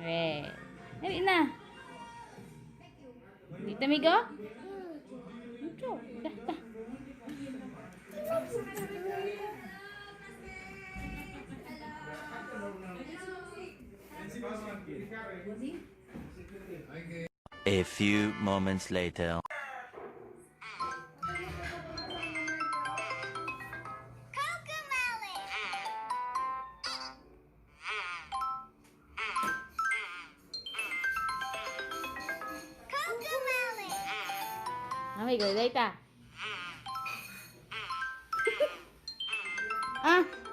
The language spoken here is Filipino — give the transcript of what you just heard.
Red. Dali na. Dito, Migo? Ito. Dah. A few moments later. Migo, dali ta. Ah.